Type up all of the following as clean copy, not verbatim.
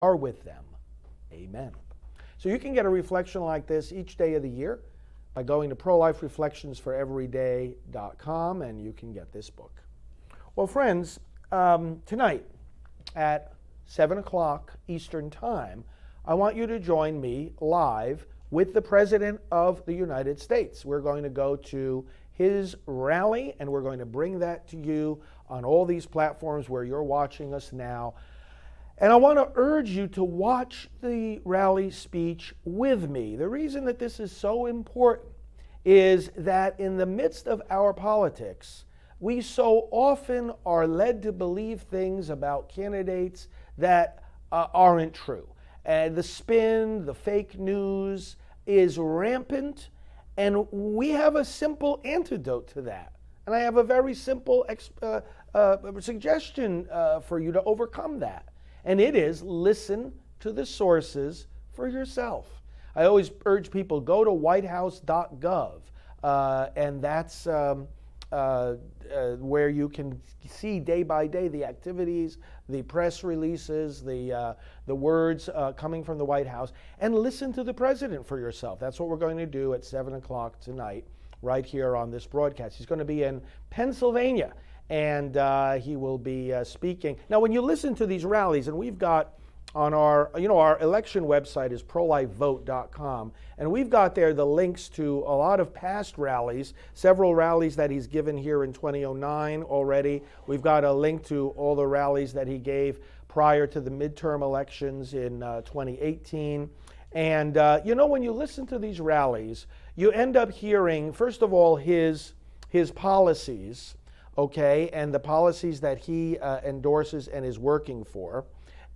are with them. Amen. So you can get a reflection like this each day of the year by going to prolifereflectionsforeveryday.com, and you can get this book. Well, friends, tonight at 7 o'clock Eastern Time, I want you to join me live with the President of the United States. We're going to go to his rally, and we're going to bring that to you on all these platforms where you're watching us now. And I want to urge you to watch the rally speech with me. The reason that this is so important is that in the midst of our politics, we so often are led to believe things about candidates that aren't true. The spin, the fake news is rampant, and we have a simple antidote to that. And I have a very simple suggestion for you to overcome that. And it is listen to the sources for yourself. I always urge people, go to whitehouse.gov, and that's where you can see day by day the activities, the press releases, the words coming from the White House, and listen to the president for yourself. That's what we're going to do at 7 o'clock tonight, right here on this broadcast. He's going to be in Pennsylvania, and he will be speaking. Now, when you listen to these rallies, and we've got on our election website is prolifevote.com, and we've got there the links to a lot of past rallies, several rallies that he's given here in 2009 already. We've got a link to all the rallies that he gave prior to the midterm elections in 2018. And when you listen to these rallies, you end up hearing, first of all, his policies, okay, and the policies that he endorses and is working for.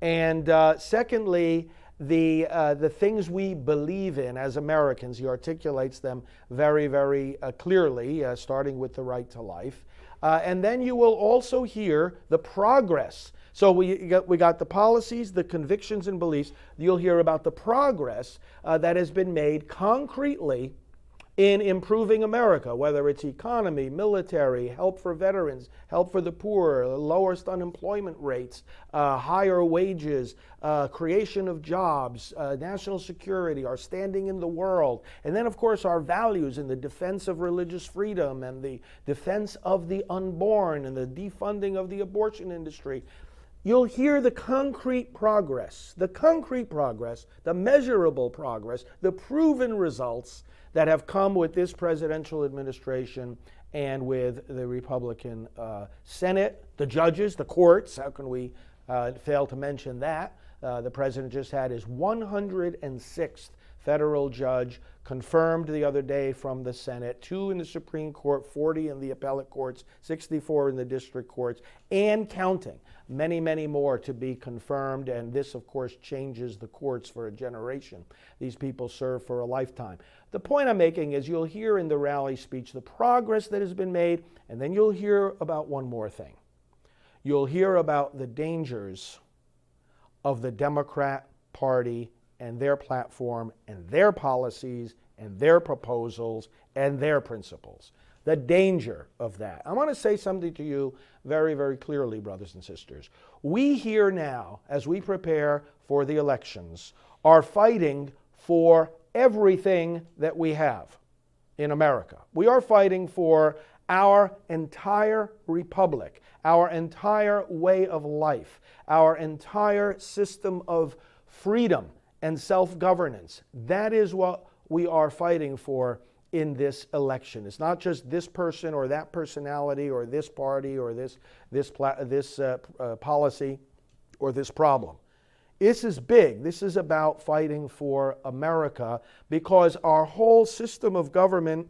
And secondly, the things we believe in as Americans. He articulates them very, very clearly, starting with the right to life. And then you will also hear the progress. So we got the policies, the convictions and beliefs. You'll hear about the progress that has been made concretely in improving America, whether it's economy, military, help for veterans, help for the poor, lowest unemployment rates, higher wages, creation of jobs, national security, our standing in the world, and then, of course, our values in the defense of religious freedom and the defense of the unborn and the defunding of the abortion industry. You'll hear the concrete progress, the measurable progress, the proven results that have come with this presidential administration and with the Republican Senate, the judges, the courts. How can we fail to mention that? The president just had his 106th federal judge confirmed the other day from the Senate, 2 in the Supreme Court, 40 in the appellate courts, 64 in the district courts, and counting. Many, many more to be confirmed, and this, of course, changes the courts for a generation. These people serve for a lifetime. The point I'm making is you'll hear in the rally speech the progress that has been made, and then you'll hear about one more thing. You'll hear about the dangers of the Democrat Party and their platform and their policies and their proposals and their principles. The danger of that. I want to say something to you very, very clearly, brothers and sisters. We here now, as we prepare for the elections, are fighting for everything that we have in America. We are fighting for our entire republic, our entire way of life, our entire system of freedom and self-governance. That is what we are fighting for in this election. It's not just this person or that personality or this party or this policy or this problem. This is big. This is about fighting for America, because our whole system of government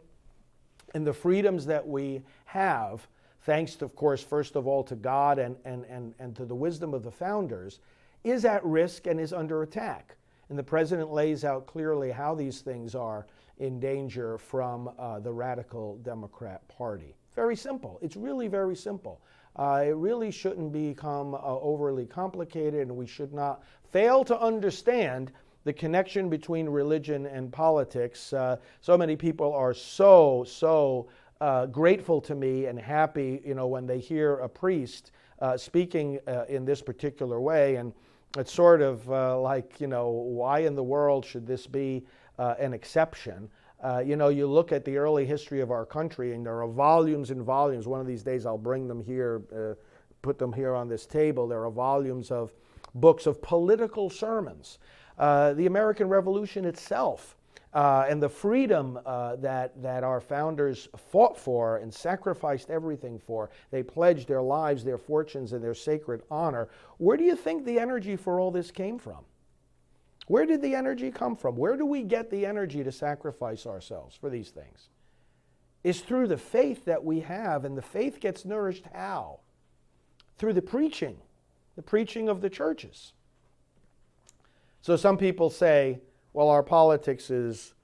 and the freedoms that we have, thanks to, of course, first of all to God and to the wisdom of the founders, is at risk and is under attack. And the president lays out clearly how these things are in danger from the radical Democrat Party. Very simple. It's really very simple. It really shouldn't become overly complicated, and we should not fail to understand the connection between religion and politics. So many people are so grateful to me and happy, when they hear a priest speaking in this particular way. And It's sort of like, why in the world should this be an exception? You look at the early history of our country, and there are volumes and volumes. One of these days I'll bring them here, put them here on this table. There are volumes of books of political sermons. The American Revolution itself, and the freedom that our founders fought for and sacrificed everything for. They pledged their lives, their fortunes, and their sacred honor. Where do you think the energy for all this came from? Where did the energy come from? Where do we get the energy to sacrifice ourselves for these things? It's through the faith that we have, and the faith gets nourished how? Through the preaching of the churches. So some people say, well, our politics is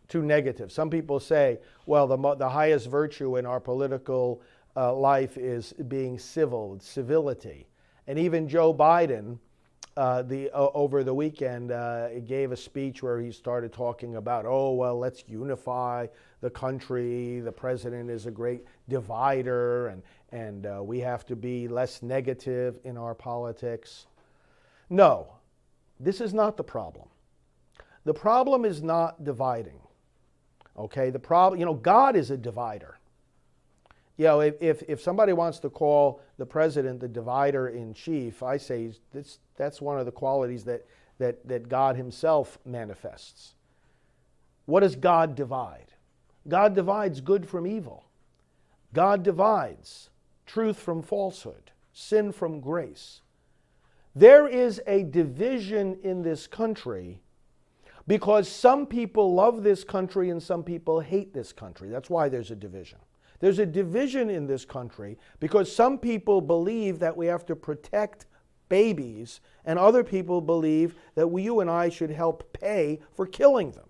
too negative. Some people say, well, the highest virtue in our political life is being civil, civility. And even Joe Biden, over the weekend, gave a speech where he started talking about, let's unify the country. The president is a great divider, and we have to be less negative in our politics. No, this is not the problem. The problem is not dividing. Okay, the problem, God is a divider. If somebody wants to call the president the divider in chief, I say that's one of the qualities that God himself manifests. What does God divide? God divides good from evil. God divides truth from falsehood, sin from grace. There is a division in this country because some people love this country and some people hate this country. That's why there's a division. There's a division in this country because some people believe that we have to protect babies, and other people believe that you and I should help pay for killing them.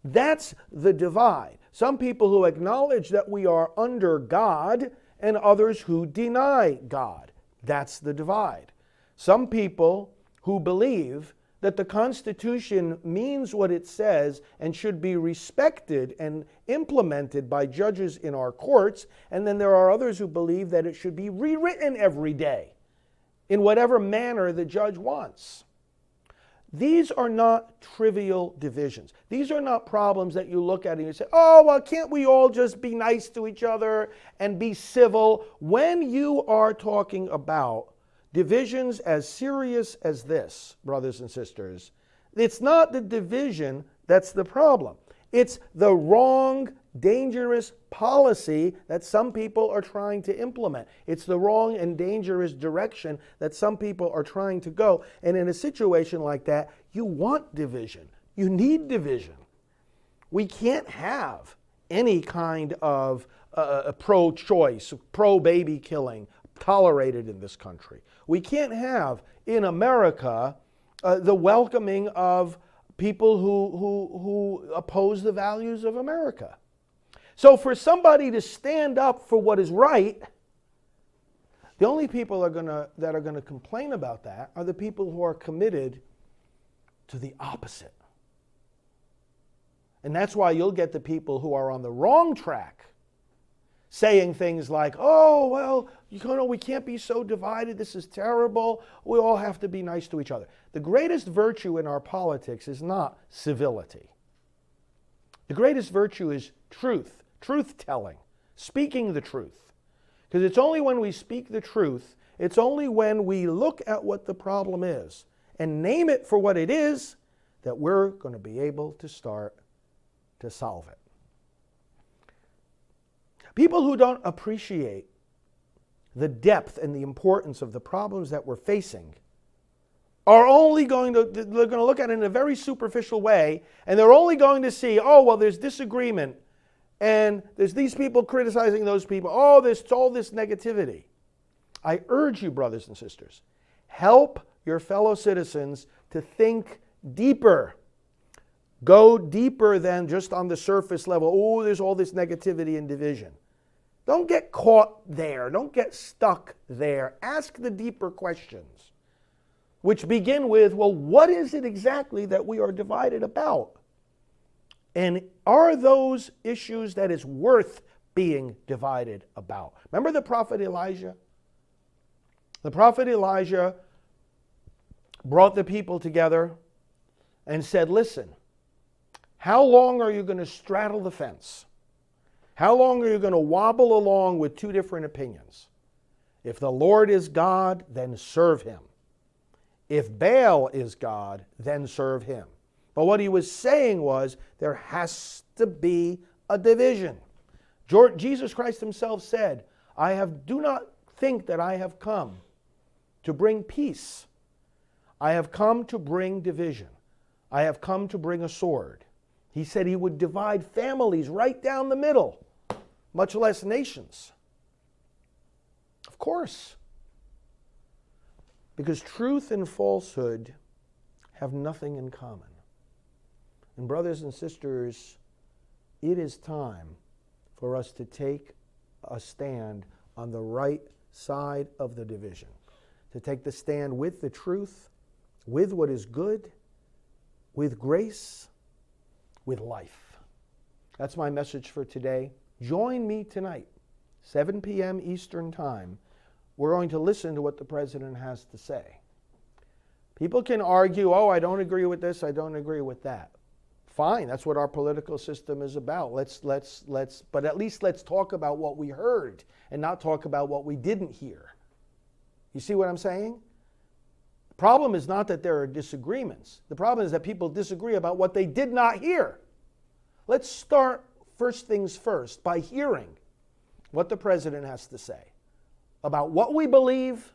That's the divide. Some people who acknowledge that we are under God, and others who deny God. That's the divide. Some people who believe that the Constitution means what it says and should be respected and implemented by judges in our courts, and then there are others who believe that it should be rewritten every day in whatever manner the judge wants. These are not trivial divisions. These are not problems that you look at and you say, can't we all just be nice to each other and be civil? When you are talking about divisions as serious as this, brothers and sisters, it's not the division that's the problem. It's the wrong, dangerous policy that some people are trying to implement. It's the wrong and dangerous direction that some people are trying to go. And in a situation like that, you want division. You need division. We can't have any kind of pro-choice, pro-baby killing tolerated in this country. We can't have in America the welcoming of people who oppose the values of America. So for somebody to stand up for what is right, the only people that are gonna complain about that are the people who are committed to the opposite. And that's why you'll get the people who are on the wrong track saying things like, we can't be so divided, this is terrible, we all have to be nice to each other. The greatest virtue in our politics is not civility. The greatest virtue is truth-telling, speaking the truth. Because it's only when we speak the truth, it's only when we look at what the problem is and name it for what it is that we're going to be able to start to solve it. People who don't appreciate the depth and the importance of the problems that we're facing are only they're going to look at it in a very superficial way, and they're only going to see, there's disagreement, and there's these people criticizing those people, there's all this negativity. I urge you, brothers and sisters, help your fellow citizens to think deeper. Go deeper than just on the surface level. There's all this negativity and division. Don't get caught there. Don't get stuck there. Ask the deeper questions, which begin with, what is it exactly that we are divided about? And are those issues that is worth being divided about? Remember the prophet Elijah? The prophet Elijah brought the people together and said, listen, how long are you going to straddle the fence? How long are you going to wobble along with two different opinions? If the Lord is God, then serve him. If Baal is God, then serve him. But what he was saying was there has to be a division. Jesus Christ himself said, do not think that I have come to bring peace. I have come to bring division. I have come to bring a sword. He said he would divide families right down the middle, much less nations. Of course. Because truth and falsehood have nothing in common. And brothers and sisters, it is time for us to take a stand on the right side of the division. To take the stand with the truth, with what is good, with grace, with life. That's my message for today. Join me tonight, 7 p.m. Eastern Time. We're going to listen to what the president has to say. People can argue, oh, I don't agree with this, I don't agree with that. Fine, that's what our political system is about. But at least let's talk about what we heard and not talk about what we didn't hear. You see what I'm saying? The problem is not that there are disagreements. The problem is that people disagree about what they did not hear. Let's start first things first by hearing what the president has to say about what we believe,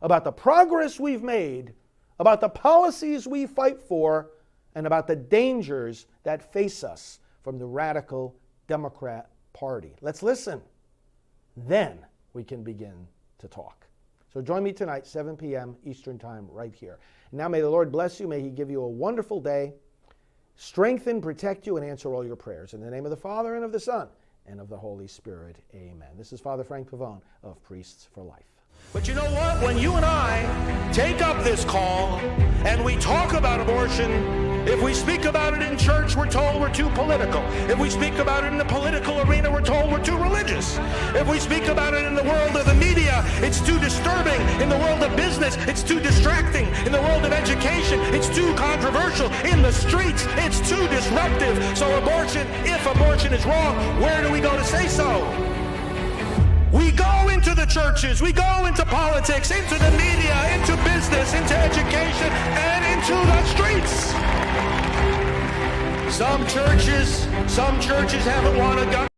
about the progress we've made, about the policies we fight for, and about the dangers that face us from the radical Democrat Party. Let's listen. Then we can begin to talk. So join me tonight, 7 p.m. Eastern Time, right here. Now may the Lord bless you. May he give you a wonderful day, strengthen, protect you, and answer all your prayers. In the name of the Father, and of the Son, and of the Holy Spirit. Amen. This is Father Frank Pavone of Priests for Life. But you know what? When you and I take up this call and we talk about abortion, if we speak about it in church, we're told we're too political. If we speak about it in the political arena, we're told we're too religious. If we speak about it in the world of the media, it's too disturbing. In the world of business, it's too distracting. In the world of education, it's too controversial. In the streets, it's too disruptive. So abortion, if abortion is wrong, where do we go to say so? We go into the churches, we go into politics, into the media, into business, into education, and into the streets. Some churches haven't wanted gun